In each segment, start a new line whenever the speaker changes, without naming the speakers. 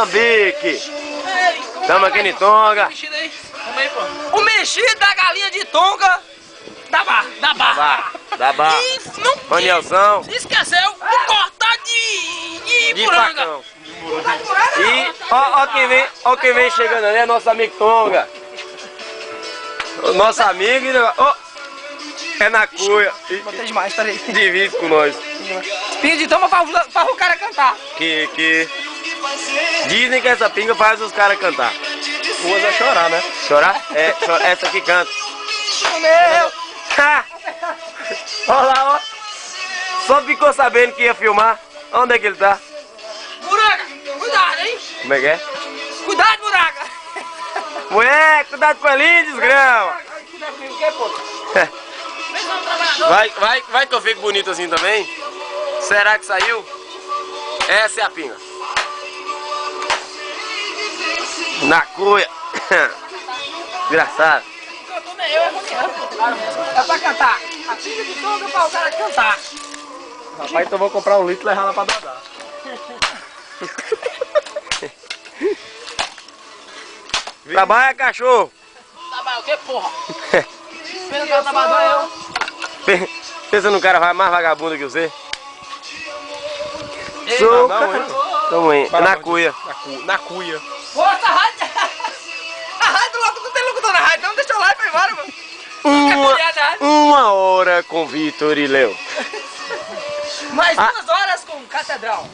Alambique. Estamos aqui em Tonga.
O mexido da galinha de Tonga da barra.
Da barra. Ô Nilson.
Esqueceu o cortar de moranga.
Facão. E ó quem vem chegando ali, é nosso amigo Tonga. O nosso amigo é na cuia.
Botei demais, peraí.
Divide com nós.
Pinga de toma para o cara cantar.
Que dizem que essa pinga faz os caras cantar.
Umas é chorar, né?
Chorar? É, essa aqui canta.
Meu!
Olha lá, ó. Só ficou sabendo que ia filmar. Onde é que ele tá?
Buraca, cuidado, hein?
Como é que é?
Cuidado, buraca!
Mulher, cuidado com ele, desgrama.
Cuidado comigo, o que, pô?
Vai que eu fico bonito assim também? Será que saiu? Essa é a pinga. Na cuia. Engraçado.
É pra cantar. A pinga de Tonga é pra o cara cantar.
Rapaz, então vou comprar um litro e levar lá pra dadar.
Trabalha, cachorro.
Trabalha o que, porra? Pena que eu trabalho eu.
Pensa no cara mais vagabundo que você.
Sou,
Tamo aí. Na cuia.
Na cuia.
Pô, essa rádio. A rádio logo não tem locutor na rádio, então deixa eu lá e vai embora, mano.
Uma hora com Vitor e Léo.
Mais 2 horas com Catedral.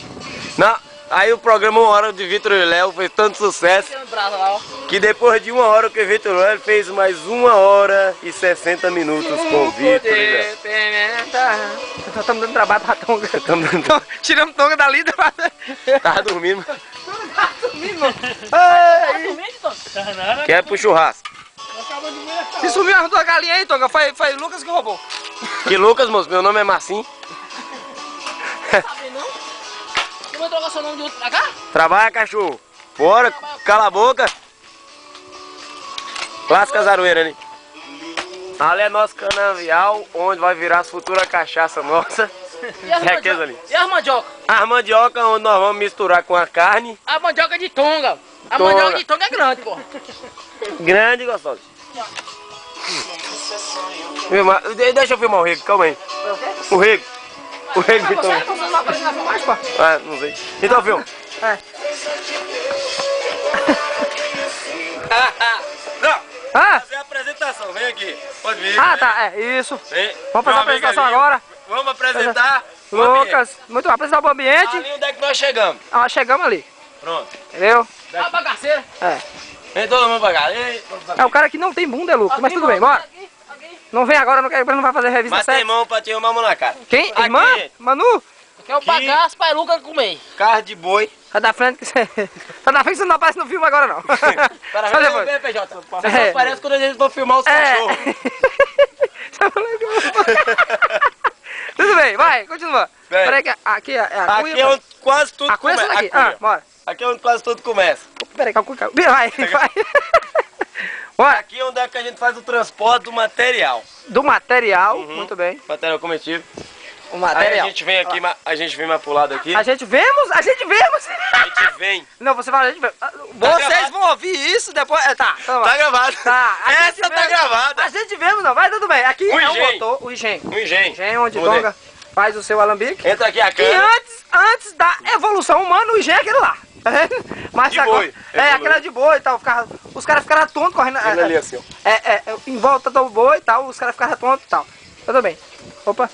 Não, aí o programa Uma Hora de Vitor e Léo fez tanto sucesso que depois de 1 hora o que Vitor e Léo fez mais 1 hora e 60 minutos com Vitor e Léo.
Estamos dando trabalho pra Tonga. Tiramos Tonga dali.
Tava dormindo.
Tá dormindo, mano. Tá dormindo, Tonga?
Que é pro churrasco.
Se sumiu as 2 galinhas aí, Tonga, foi Lucas que roubou.
Que Lucas, moço? Meu nome é Marcinho.
Sabe não? Não vai trocar seu nome de outro pra cá?
Trabalha, cachorro. Bora, cala a boca. Lasca as aroeiras ali. Ali é nosso canavial, onde vai virar as futuras cachaça nossa.
E as
aqueles ali.
E as mandioca?
A mandioca, onde nós vamos misturar com a carne.
A mandioca de Tonga. A mandioca de Tonga é grande, pô.
Grande e gostosa. Deixa eu filmar o rego, calma aí. O rego. O rego de Tonga. Ah, não sei. Então, filma. Não. Fazer a apresentação, vem aqui. Pode vir.
Ah, tá, isso.
Vem.
Vamos fazer a apresentação agora.
Vamos apresentar.
Lucas, muito bem, apresentar o ambiente.
Ali onde é que nós chegamos?
Ah, chegamos ali.
Pronto.
Entendeu? A bagaceira.
Vem todo mundo pra cá.
É o cara que não tem bunda, é Lucas. Mas tudo bem, bora. Não vem agora, não vai fazer revista
Mas
certa.
tem mão pra tirar uma mão na cara.
Quem?
Aqui,
Irmã?
gente.
Manu?
Que é o bagaço pra Lucas comer.
Carne de boi.
Tá da frente que você... Tá da frente que você não aparece no filme agora, não. Só depois.
PJ. Só parece quando a gente vai filmar os cachorros.
Tudo bem, vai, continua.
Bem.
Peraí que aqui é a cuia.
Aqui é onde quase tudo
A cuia é essa
começa.
daqui. Bora.
Aqui é onde quase tudo começa.
Peraí que a cuia caiu. Vai. Bora.
Aqui é onde é que a gente faz o transporte do material.
Do material, muito bem.
Material comestível.
O
Aí
material.
a gente vem aqui, a gente vem mais pro lado aqui.
A gente vemos.
A gente vem.
Não, você fala, a gente vê. Vocês
gravado.
vão ouvir isso depois. Tá, então
Tá
vai.
gravado.
Tá, a gente
Essa tá
vê-
gravada.
A gente vemos, não, vai tudo bem. Aqui
O
é o
engenho.
motor, o engenho.
Um engenho.
Engenho onde
Vamos
Tonga faz o seu alambique.
Entra aqui a
E
câmera.
antes da evolução humana, o engenho é aquele lá. Tá vendo? Mas
De
agora,
boi,
é,
evoluiu.
aquela de boi e tal. Os caras ficaram tontos correndo.
Ele ali assim, ó.
Em volta do boi e tal, os caras ficaram tontos e tal. Tudo bem. Opa,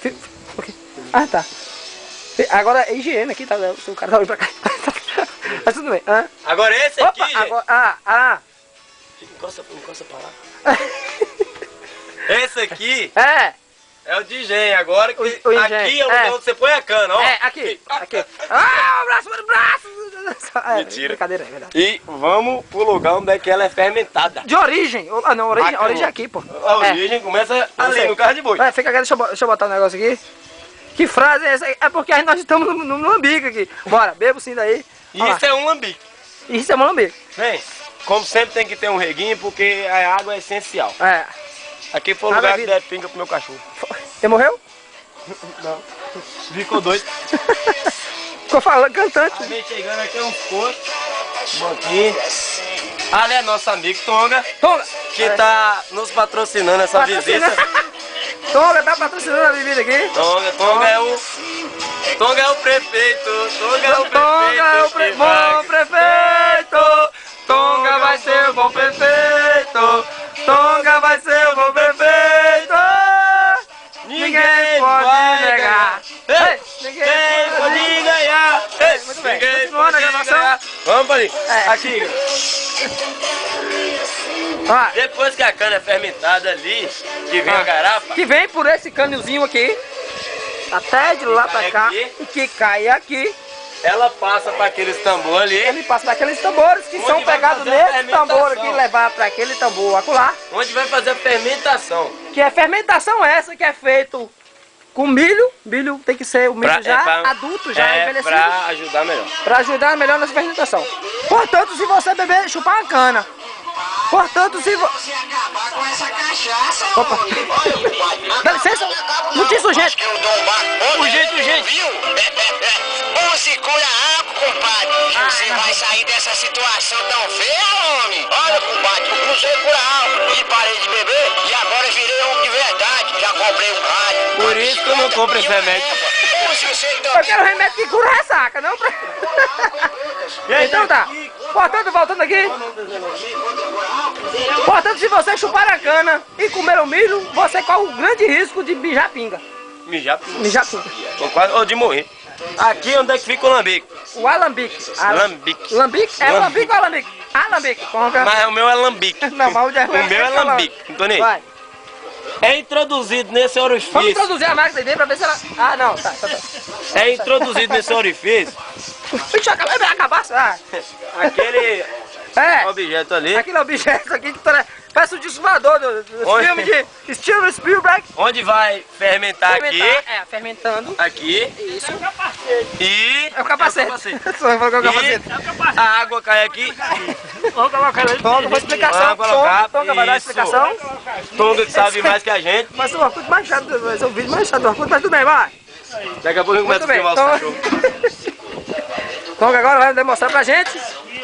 ok. Ah, tá. Agora é higiene aqui, tá? O cara tá olhando pra cá. Mas tudo bem.
Agora esse aqui,
Opa,
gente.
agora.
Encosta pra lá. Esse aqui é o de engenho. Agora que
O
aqui
engenho,
é onde você põe a cana, ó.
Aqui. Ah, o braço, o braço.
Mentira.
Brincadeira, é verdade.
E vamos pro lugar onde é que ela é fermentada.
De origem. Ah, não, origem,
Aqui,
origem é aqui, pô.
A origem começa ali, no carro de boi.
Fica aqui, deixa eu botar um negócio aqui. Que frase é essa? É porque aí nós estamos no lambique aqui. Bora, beba o sim daí.
Isso é um lambique.
Isso é um lambique.
Bem, como sempre tem que ter um reguinho, porque a água é essencial. Aqui foi o
Água é
lugar que
vida.
der pinga pro meu cachorro.
Você morreu?
Não. Ficou doido.
Ficou falando, cantante.
Vem chegando aqui uns coxos. Aqui. Ali é nosso amigo Tonga,
Tonga!
que tá nos patrocinando essa visita.
Tonga tá patrocinando a bebida aqui.
Tonga é o prefeito. Tonga é o prefeito.
Bom prefeito. Tonga vai ser o bom prefeito. Tonga vai ser o bom prefeito. Ninguém pode negar.
Ei, ninguém pode ganhar. Ei,
Muito bem.
ninguém
Continuando a
pode
gravação.
ganhar. Vamos, Paulinho.
É.
Aqui.
Ó,
Depois que a cana é fermentada ali, que vem a garapa,
que vem por esse canilzinho aqui. Até de lá pra cá.
aqui.
E que cai aqui.
ela passa para aqueles tambor ali,
Ele passa daqueles tambores que
Onde
são
vai
pegados
fazer a
nesse tambor aqui
fermentação.
e levar para aquele tambor acolá.
onde vai fazer a fermentação.
Que é fermentação essa que é feito com milho. Milho tem que ser o milho já adulto, já envelhecido.
Para ajudar melhor.
Para ajudar melhor nessa fermentação. Portanto, se você beber, chupar uma cana. Portanto, se você...
Se acabar com essa cachaça,
Opa.
homem. Olha, compadre.
Dá licença, notícia urgente.
Que eu dou um bacana.
Urgente, urgente.
Viu? Ou se cura água, compadre. Você vai sair dessa situação tão feia, homem. Olha, compadre, eu cruzei por água e parei de beber. E agora virei homem de verdade. Já comprei um rádio.
Por isso que eu não compro esse remédio.
Ou se você
Eu
também...
quero remédio que cura ressaca, não pra... Então tá. Portanto, voltando aqui. Portanto, se você chupar a cana e comer o milho, você corre o grande risco de mijar pinga.
Mijar.
Mijar pinga.
Tô quase ou de morrer. Aqui onde é que fica o lambique?
O alambique.
Lambique.
Lambique? É lambique ou alambique? Alambique. Conga.
Mas o meu é lambique.
Não, mas o
meu é lambique. Não tô nem aí.
Vai.
É introduzido nesse
Vamos
orifício.
introduzir a máquina aí pra ver se ela... Ah, não. Tá.
É introduzido nesse orifício.
Deixa eu acabar. Ah.
Aquele
É.
objeto ali.
Aquele objeto aqui que parece o disco voador do
Onde?
filme de Steven Spielberg.
Onde vai fermentar
Fermentar,
aqui.
é, fermentando.
Aqui.
Isso.
E.
É o capacete. Só falou que é o capacete.
E a água cai aqui.
Vamos colocar ele. Tonga, uma explicação.
Vamos colocar.
Tonga vai dar
Isso.
explicação.
Tonga que sabe mais que a gente.
Vai ser o Orkut mais chato, vai ser o vídeo mais chato do Orkut, mas tudo bem, vai.
Daqui a pouco eu começo
Muito
a
bem.
filmar os cachorros.
Tonga agora vai demonstrar pra gente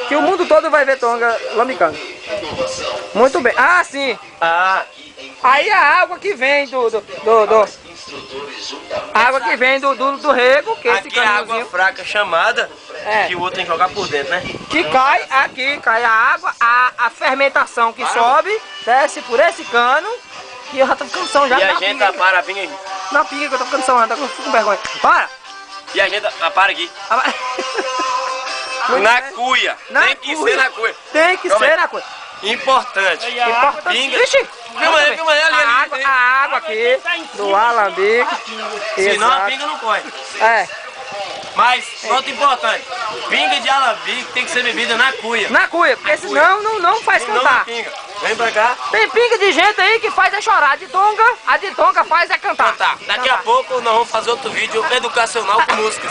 que o mundo todo vai ver Tonga lambicando. Muito bem. Ah, sim.
Ah,
Aí a água que vem a água que vem do rego, que é esse
aqui é água
caminhozinho,
fraca chamada.
É.
Que o outro tem que jogar por dentro, né?
que cai aqui, cai a água, a fermentação que sobe, desce por esse cano, e eu já tô ficando são já
E a
na
gente
pinga.
apara a pinga aqui.
Na pinga que eu tô ficando são, tô com vergonha. Para!
E a gente apara aqui.
Muito
Na
bem.
cuia.
Na
Tem que
cuia.
ser na cuia.
Tem que
Calma
ser
aí.
na coisa.
Importante.
Importante.
Pinga.
Vixe,
Filma aí, filma aí, ali, ali.
a água aqui do alambique.
Senão a
Exato.
pinga não corre.
É,
Mas, nota importante. Pinga de alambique tem que ser bebida na cuia.
na cuia, porque senão não faz
Senão não
cantar.
pinga. Vem pra cá.
Tem pinga de gente aí que faz é chorar. A de tonga faz é cantar.
Tá. Daqui a pouco nós vamos fazer outro vídeo educacional com músicas.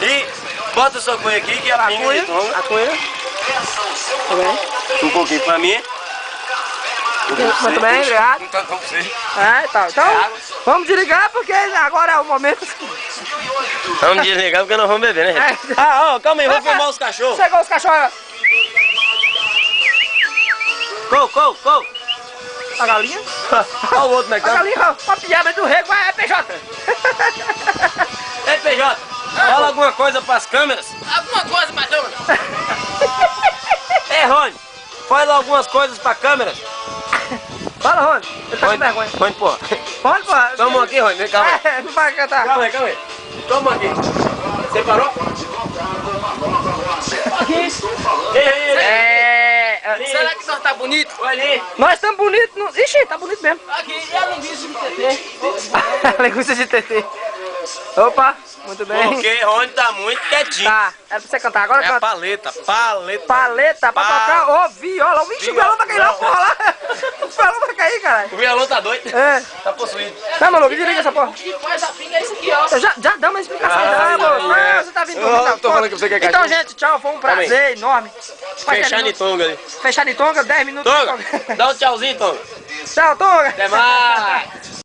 E bota sua cuia aqui que a pinga de tonga.
A cuia. Tá bem?
Um pouquinho pra mim.
Muito bem, obrigado.
Então pra você.
É, tá. Então, vamos desligar porque agora é o momento.
Vamos desligar porque nós vamos beber, né, gente?
É.
Ah, ó, calma aí, vou
Opa.
filmar os cachorros.
Chegou os cachorros.
Go.
A galinha.
Olha o outro na
A
cama.
galinha, a piada do rego, é PJ.
Ei, PJ, fala alguma coisa pras câmeras.
Alguma coisa, patrão?
Ei, Rony, fala algumas coisas pra câmeras.
Fala, Rony. Ele tá com vergonha.
Rony, porra.
Rony, pô.
Toma aqui, Rony, vem, calma aí.
É, não vai cantar.
Calma aí. Toma aqui. Você parou? Ei.
Será que nós tá bonito?
Olha ali.
Nós estamos bonitos. Ixi, tá bonito mesmo.
Aqui, e a linguiça de TT?
Linguiça de TT. Opa, muito bem.
Porque Rony tá muito quietinho.
Tá, era pra você cantar. Agora
É a
canta.
paleta.
Paleta pra tocar o viola. Vixe, o violão vai cair lá, porra, lá. O violão vai cair, caralho.
O violão tá doido.
É.
Tá possuído.
Tá, maluco, desliga essa porra.
O que faz a pinga é isso aqui, ó.
Eu já damos uma explicação,
Ai,
moço.
ai,
Não,
ai.
você tá vindo
Eu
dormir,
tô falando que você quer
Então,
cachorro.
gente, tchau. Foi um
Calma aí.
prazer enorme. Faz 10
Fechar de
minutos.
tonga ali.
Fechar de tonga, 10 minutos.
Tonga, dá um tchauzinho, Tonga.
Tchau, tonga.
Até mais.